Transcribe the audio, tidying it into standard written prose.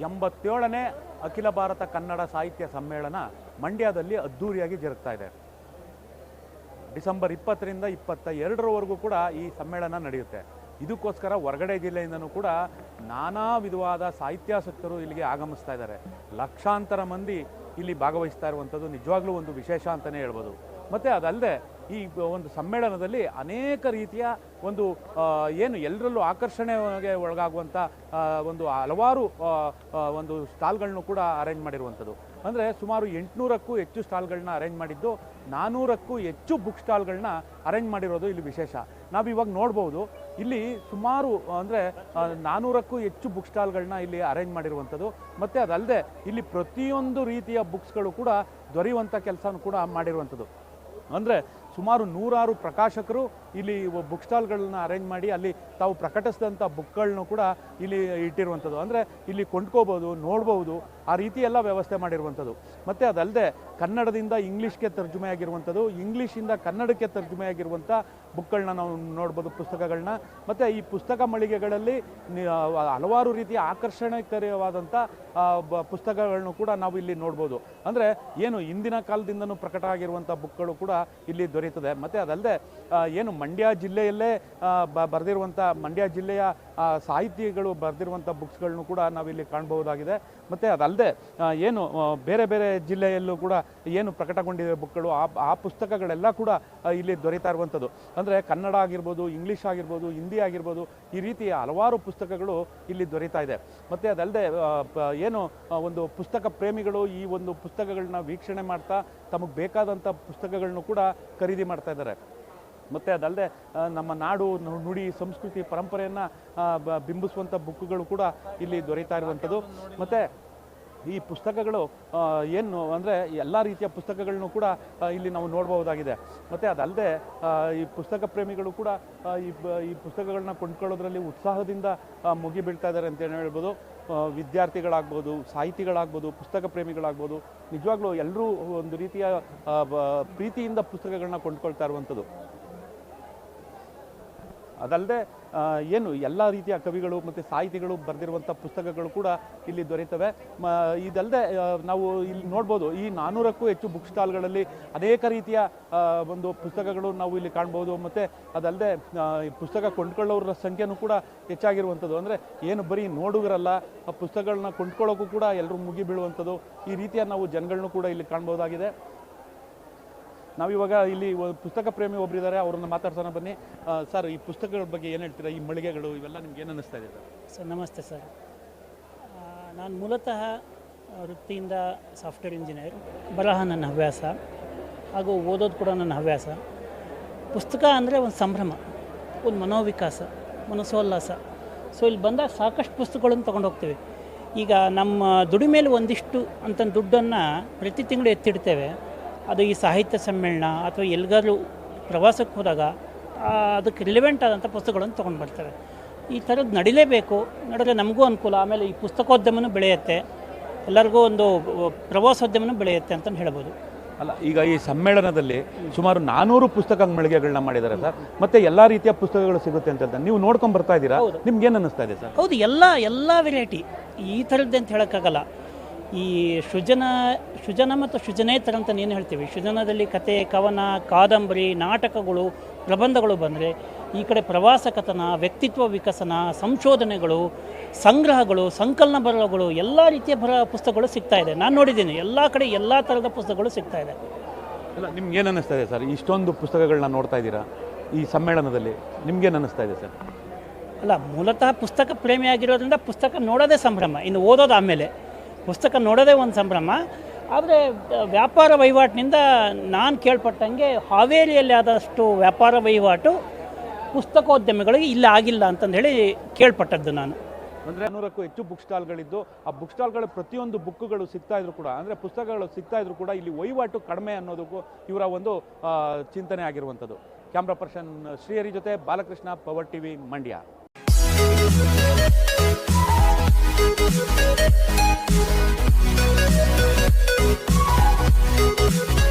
87ನೇ ಅಖಿಲ ಭಾರತ ಕನ್ನಡ ಸಾಹಿತ್ಯ ಸಮ್ಮೇಳನ ಮಂಡ್ಯದಲ್ಲಿ ಅದ್ಧೂರಿಯಾಗಿ ಜರುಗ್ತಾ ಇದೆ. ಡಿಸೆಂಬರ್ 20ರಿಂದ 22ರವರೆಗೂ ಕೂಡ ಈ ಸಮ್ಮೇಳನ ನಡೆಯುತ್ತೆ. ಇದಕ್ಕೋಸ್ಕರ ಹೊರಗಡೆ ಜಿಲ್ಲೆಯಿಂದನೂ ಕೂಡ ನಾನಾ ವಿಧವಾದ ಸಾಹಿತ್ಯಾಸಕ್ತರು ಇಲ್ಲಿಗೆ ಆಗಮಿಸ್ತಾ ಇದ್ದಾರೆ. ಲಕ್ಷಾಂತರ ಮಂದಿ ಇಲ್ಲಿ ಭಾಗವಹಿಸ್ತಾ ಇರುವಂಥದ್ದು ನಿಜವಾಗ್ಲೂ ಒಂದು ವಿಶೇಷ ಅಂತಲೇ ಹೇಳ್ಬೋದು. ಮತ್ತು ಅದಲ್ಲದೆ ಈ ಒಂದು ಸಮ್ಮೇಳನದಲ್ಲಿ ಅನೇಕ ರೀತಿಯ ಒಂದು ಏನು ಎಲ್ಲರಲ್ಲೂ ಆಕರ್ಷಣೆಗೆ ಒಳಗಾಗುವಂಥ ಒಂದು ಹಲವಾರು ಒಂದು ಸ್ಟಾಲ್ಗಳನ್ನು ಕೂಡ ಅರೇಂಜ್ ಮಾಡಿರುವಂಥದ್ದು. ಅಂದರೆ ಸುಮಾರು 800ಕ್ಕೂ ಹೆಚ್ಚು ಸ್ಟಾಲ್ಗಳನ್ನ ಅರೇಂಜ್ ಮಾಡಿದ್ದು, 400ಕ್ಕೂ ಹೆಚ್ಚು ಬುಕ್ ಸ್ಟಾಲ್ಗಳನ್ನ ಅರೇಂಜ್ ಮಾಡಿರೋದು ಇಲ್ಲಿ ವಿಶೇಷ. ನಾವಿವಾಗ ನೋಡ್ಬೋದು ಇಲ್ಲಿ ಸುಮಾರು ಅಂದರೆ 400ಕ್ಕೂ ಹೆಚ್ಚು ಬುಕ್ ಸ್ಟಾಲ್ಗಳನ್ನ ಇಲ್ಲಿ ಅರೇಂಜ್ ಮಾಡಿರುವಂಥದ್ದು. ಮತ್ತು ಅದಲ್ಲದೆ ಇಲ್ಲಿ ಪ್ರತಿಯೊಂದು ರೀತಿಯ ಬುಕ್ಸ್ಗಳು ಕೂಡ ದೊರೆಯುವಂಥ ಕೆಲಸನೂ ಕೂಡ ಮಾಡಿರುವಂಥದ್ದು. ಅಂದರೆ ಸುಮಾರು 100 ಪ್ರಕಾಶಕರು ಇಲ್ಲಿ ಬುಕ್ ಸ್ಟಾಲ್ಗಳನ್ನ ಅರೇಂಜ್ ಮಾಡಿ ಅಲ್ಲಿ ತಾವು ಪ್ರಕಟಿಸಿದಂಥ ಬುಕ್ಗಳನ್ನೂ ಕೂಡ ಇಲ್ಲಿ ಇಟ್ಟಿರುವಂಥದ್ದು. ಅಂದರೆ ಇಲ್ಲಿ ಕೊಂಡ್ಕೋಬೋದು, ನೋಡ್ಬೋದು, ಆ ರೀತಿ ಎಲ್ಲ ವ್ಯವಸ್ಥೆ ಮಾಡಿರುವಂಥದ್ದು. ಮತ್ತು ಅದಲ್ಲದೆ ಕನ್ನಡದಿಂದ ಇಂಗ್ಲೀಷ್ಗೆ ತರ್ಜುಮೆ ಆಗಿರುವಂಥದ್ದು, ಇಂಗ್ಲೀಷಿಂದ ಕನ್ನಡಕ್ಕೆ ತರ್ಜುಮೆ ಆಗಿರುವಂಥ ಬುಕ್ಗಳನ್ನ ನಾವು ನೋಡ್ಬೋದು, ಪುಸ್ತಕಗಳನ್ನ. ಮತ್ತು ಈ ಪುಸ್ತಕ ಮಳಿಗೆಗಳಲ್ಲಿ ಹಲವಾರು ರೀತಿಯ ಆಕರ್ಷಣೀಯವಾದಂಥ ಪುಸ್ತಕಗಳನ್ನು ಕೂಡ ನಾವು ಇಲ್ಲಿ ನೋಡ್ಬೋದು. ಅಂದರೆ ಏನು ಇಂದಿನ ಕಾಲದಿಂದನೂ ಪ್ರಕಟ ಆಗಿರುವಂಥ ಬುಕ್ಗಳು ಕೂಡ ಇಲ್ಲಿ ದೊರೆಯುತ್ತದೆ. ಮತ್ತು ಅದಲ್ಲದೆ ಏನು ಮಂಡ್ಯ ಜಿಲ್ಲೆಯಲ್ಲೇ ಬರೆದಿರುವಂಥ ಮಂಡ್ಯ ಜಿಲ್ಲೆಯ ಸಾಹಿತಿಗಳು ಬರೆದಿರುವಂಥ ಬುಕ್ಸ್ಗಳನ್ನು ಕೂಡ ನಾವಿಲ್ಲಿ ಕಾಣಬಹುದಾಗಿದೆ. ಮತ್ತು ಅದಲ್ಲದೆ ಏನು ಬೇರೆ ಬೇರೆ ಜಿಲ್ಲೆಯಲ್ಲೂ ಕೂಡ ಏನು ಪ್ರಕಟಗೊಂಡಿದೆ ಬುಕ್ಗಳು, ಆ ಪುಸ್ತಕಗಳೆಲ್ಲ ಕೂಡ ಇಲ್ಲಿ ದೊರೀತಾ ಇರುವಂಥದ್ದು. ಅಂದರೆ ಕನ್ನಡ ಆಗಿರ್ಬೋದು, ಇಂಗ್ಲೀಷ್ ಆಗಿರ್ಬೋದು, ಹಿಂದಿ ಆಗಿರ್ಬೋದು, ಈ ರೀತಿಯ ಹಲವಾರು ಪುಸ್ತಕಗಳು ಇಲ್ಲಿ ದೊರೀತಾ ಇದೆ. ಮತ್ತು ಅದಲ್ಲದೆ ಏನು ಒಂದು ಪುಸ್ತಕ ಪ್ರೇಮಿಗಳು ಈ ಒಂದು ಪುಸ್ತಕಗಳನ್ನ ವೀಕ್ಷಣೆ ಮಾಡ್ತಾ ತಮಗೆ ಬೇಕಾದಂಥ ಪುಸ್ತಕಗಳನ್ನು ಕೂಡ ಖರೀದಿ ಮಾಡ್ತಾ ಇದ್ದಾರೆ. ಮತ್ತು ಅದಲ್ಲದೆ ನಮ್ಮ ನಾಡು, ನುಡಿ, ಸಂಸ್ಕೃತಿ, ಪರಂಪರೆಯನ್ನು ಬಿಂಬಿಸುವಂಥ ಬುಕ್ಗಳು ಕೂಡ ಇಲ್ಲಿ ದೊರೀತಾ ಇರುವಂಥದ್ದು. ಮತ್ತು ಈ ಪುಸ್ತಕಗಳು ಏನು ಅಂದರೆ ಎಲ್ಲ ರೀತಿಯ ಪುಸ್ತಕಗಳನ್ನು ಕೂಡ ಇಲ್ಲಿ ನಾವು ನೋಡ್ಬೋದಾಗಿದೆ. ಮತ್ತು ಅದಲ್ಲದೆ ಈ ಪುಸ್ತಕ ಪ್ರೇಮಿಗಳು ಕೂಡ ಈ ಪುಸ್ತಕಗಳನ್ನ ಕೊಂಡ್ಕೊಳ್ಳೋದ್ರಲ್ಲಿ ಉತ್ಸಾಹದಿಂದ ಮುಗಿಬೀಳ್ತಾ ಇದ್ದಾರೆ ಅಂತ ಹೇಳ್ಬೋದು. ವಿದ್ಯಾರ್ಥಿಗಳಾಗ್ಬೋದು, ಸಾಹಿತಿಗಳಾಗ್ಬೋದು, ಪುಸ್ತಕ ಪ್ರೇಮಿಗಳಾಗ್ಬೋದು, ನಿಜವಾಗ್ಲೂ ಎಲ್ಲರೂ ಒಂದು ರೀತಿಯ ಪ್ರೀತಿಯಿಂದ ಪುಸ್ತಕಗಳನ್ನ ಕೊಂಡ್ಕೊಳ್ತಾ ಇರುವಂಥದ್ದು. ಅದಲ್ಲದೆ ಏನು ಎಲ್ಲ ರೀತಿಯ ಕವಿಗಳು ಮತ್ತು ಸಾಹಿತಿಗಳು ಬರೆದಿರುವಂಥ ಪುಸ್ತಕಗಳು ಕೂಡ ಇಲ್ಲಿ ದೊರೆಯುತ್ತವೆ. ಇದಲ್ಲದೆ ನಾವು ಇಲ್ಲಿ ನೋಡ್ಬೋದು ಈ 400ಕ್ಕೂ ಹೆಚ್ಚು ಬುಕ್ ಸ್ಟಾಲ್ಗಳಲ್ಲಿ ಅನೇಕ ರೀತಿಯ ಒಂದು ಪುಸ್ತಕಗಳು ನಾವು ಇಲ್ಲಿ ಕಾಣ್ಬೋದು. ಮತ್ತು ಅದಲ್ಲದೆ ಪುಸ್ತಕ ಕೊಂಡ್ಕೊಳ್ಳೋರ ಸಂಖ್ಯೆನೂ ಕೂಡ ಹೆಚ್ಚಾಗಿರುವಂಥದ್ದು. ಅಂದರೆ ಏನು ಬರೀ ನೋಡುಗರಲ್ಲ, ಪುಸ್ತಕಗಳನ್ನ ಕೊಂಡ್ಕೊಳ್ಳೋಕ್ಕೂ ಕೂಡ ಎಲ್ಲರೂ ಮುಗಿ ಬೀಳುವಂಥದ್ದು. ಈ ರೀತಿಯ ನಾವು ಜನಗಳನ್ನೂ ಕೂಡ ಇಲ್ಲಿ ಕಾಣ್ಬೋದಾಗಿದೆ. ನಾವಿವಾಗ ಇಲ್ಲಿ ಪುಸ್ತಕ ಪ್ರೇಮಿ ಒಬ್ಬರಿದ್ದಾರೆ, ಅವ್ರನ್ನ ಮಾತಾಡ್ಸೋಣ ಬನ್ನಿ. ಸರ್, ಈ ಪುಸ್ತಕಗಳ ಬಗ್ಗೆ ಏನು ಹೇಳ್ತೀರಾ? ಈ ಮಳಿಗೆಗಳು ಇವೆಲ್ಲ ನಿಮ್ಗೆ ಏನು ಅನ್ನಿಸ್ತಾ ಇದೆ ಸರ್? ನಮಸ್ತೆ ಸರ್. ನಾನು ಮೂಲತಃ ವೃತ್ತಿಯಿಂದ ಸಾಫ್ಟ್ವೇರ್ ಇಂಜಿನಿಯರ್. ಬರಹ ನನ್ನ ಹವ್ಯಾಸ, ಹಾಗೂ ಓದೋದು ಕೂಡ ನನ್ನ ಹವ್ಯಾಸ. ಪುಸ್ತಕ ಅಂದರೆ ಒಂದು ಸಂಭ್ರಮ, ಒಂದು ಮನೋವಿಕಾಸ, ಮನಸೋಲ್ಲಾಸ. ಸೊ ಇಲ್ಲಿ ಬಂದಾಗ ಸಾಕಷ್ಟು ಪುಸ್ತಕಗಳನ್ನು ತೊಗೊಂಡು ಹೋಗ್ತೀವಿ. ಈಗ ನಮ್ಮ ದುಡಿಮೇಲೆ ಒಂದಿಷ್ಟು ಅಂತ ದುಡ್ಡನ್ನು ಪ್ರತಿ ತಿಂಗಳು ಎತ್ತಿಡ್ತೇವೆ. ಅದು ಈ ಸಾಹಿತ್ಯ ಸಮ್ಮೇಳನ ಅಥವಾ ಎಲ್ಲಿಗಾದ್ರೂ ಪ್ರವಾಸಕ್ಕೆ ಹೋದಾಗ ಅದಕ್ಕೆ ರಿಲೆವೆಂಟ್ ಆದಂಥ ಪುಸ್ತಕಗಳನ್ನು ತೊಗೊಂಡು ಬರ್ತಾರೆ. ಈ ಥರದ್ದು ನಡಿಲೇಬೇಕು, ನಡೆದ್ರೆ ನಮಗೂ ಅನುಕೂಲ. ಆಮೇಲೆ ಈ ಪುಸ್ತಕೋದ್ಯಮನೂ ಬೆಳೆಯುತ್ತೆ, ಎಲ್ಲರಿಗೂ ಒಂದು ಪ್ರವಾಸೋದ್ಯಮನೂ ಬೆಳೆಯುತ್ತೆ ಅಂತ ಹೇಳ್ಬೋದು. ಅಲ್ಲ, ಈಗ ಈ ಸಮ್ಮೇಳನದಲ್ಲಿ ಸುಮಾರು 400 ಪುಸ್ತಕ ಮಳಿಗೆಗಳನ್ನ ಮಾಡಿದ್ದಾರೆ ಸರ್. ಮತ್ತೆ ಎಲ್ಲ ರೀತಿಯ ಪುಸ್ತಕಗಳು ಸಿಗುತ್ತೆ ಅಂತ ಹೇಳ್ತಾರೆ. ನೀವು ನೋಡ್ಕೊಂಡು ಬರ್ತಾ ಇದ್ದೀರಾ, ನಿಮ್ಗೆ ಏನು ಅನ್ನಿಸ್ತಾ ಇದೆ ಸರ್? ಹೌದು, ಎಲ್ಲ ವೆರೈಟಿ ಈ ಥರದ್ದು ಅಂತ ಹೇಳೋಕ್ಕಾಗಲ್ಲ. ಈ ಸೃಜನ ಮತ್ತು ಸೃಜನೇತರ ಅಂತ ಏನು ಹೇಳ್ತೀವಿ. ಸೃಜನದಲ್ಲಿ ಕತೆ, ಕವನ, ಕಾದಂಬರಿ, ನಾಟಕಗಳು, ಪ್ರಬಂಧಗಳು ಬಂದರೆ, ಈ ಕಡೆ ಪ್ರವಾಸ ಕಥನ, ವ್ಯಕ್ತಿತ್ವ ವಿಕಸನ, ಸಂಶೋಧನೆಗಳು, ಸಂಗ್ರಹಗಳು, ಸಂಕಲನ ಬರಹಗಳು, ಎಲ್ಲ ರೀತಿಯ ಪುಸ್ತಕಗಳು ಸಿಗ್ತಾ ಇದೆ. ನಾನು ನೋಡಿದ್ದೀನಿ, ಎಲ್ಲ ಕಡೆ ಎಲ್ಲ ಥರದ ಪುಸ್ತಕಗಳು ಸಿಗ್ತಾ ಇದೆ. ಅಲ್ಲ, ನಿಮ್ಗೇನು ಅನ್ನಿಸ್ತಾ ಇದೆ ಸರ್? ಇಷ್ಟೊಂದು ಪುಸ್ತಕಗಳನ್ನ ನೋಡ್ತಾ ಇದ್ದೀರಾ ಈ ಸಮ್ಮೇಳನದಲ್ಲಿ, ನಿಮ್ಗೇನು ಅನ್ನಿಸ್ತಾ ಇದೆ ಸರ್? ಅಲ್ಲ, ಮೂಲತಃ ಪುಸ್ತಕ ಪ್ರೇಮಿ ಆಗಿರೋದ್ರಿಂದ ಪುಸ್ತಕ ನೋಡೋದೇ ಸಂಭ್ರಮ, ಇನ್ನು ಓದೋದು ಆಮೇಲೆ. ಪುಸ್ತಕ ನೋಡೋದೇ ಒಂದು ಸಂಭ್ರಮ. ಆದರೆ ವ್ಯಾಪಾರ ವಹಿವಾಟಿನಿಂದ ನಾನು ಕೇಳ್ಪಟ್ಟಂಗೆ ಹಾವೇರಿಯಲ್ಲಿ ಆದಷ್ಟು ವ್ಯಾಪಾರ ವಹಿವಾಟು ಪುಸ್ತಕೋದ್ಯಮಿಗಳಿಗೆ ಇಲ್ಲಿ ಆಗಿಲ್ಲ ಅಂತಂದೇಳಿ ಕೇಳ್ಪಟ್ಟದ್ದು ನಾನು. ಅಂದರೆ 400ಕ್ಕೂ ಹೆಚ್ಚು ಬುಕ್ ಸ್ಟಾಲ್ಗಳಿದ್ದು, ಆ ಬುಕ್ ಸ್ಟಾಲ್ಗಳ ಪ್ರತಿಯೊಂದು ಬುಕ್ಗಳು ಸಿಗ್ತಾ ಇದ್ರು ಕೂಡ, ಅಂದರೆ ಪುಸ್ತಕಗಳು ಸಿಗ್ತಾ ಇದ್ರು ಕೂಡ ಇಲ್ಲಿ ವಹಿವಾಟು ಕಡಿಮೆ ಅನ್ನೋದಕ್ಕೂ ಇವರ ಒಂದು ಚಿಂತನೆ ಆಗಿರುವಂಥದ್ದು. ಕ್ಯಾಮ್ರಾ ಪರ್ಸನ್ ಶ್ರೀಹರಿ ಜೊತೆ Balakrishna, power TV, Mandya. We'll be right back.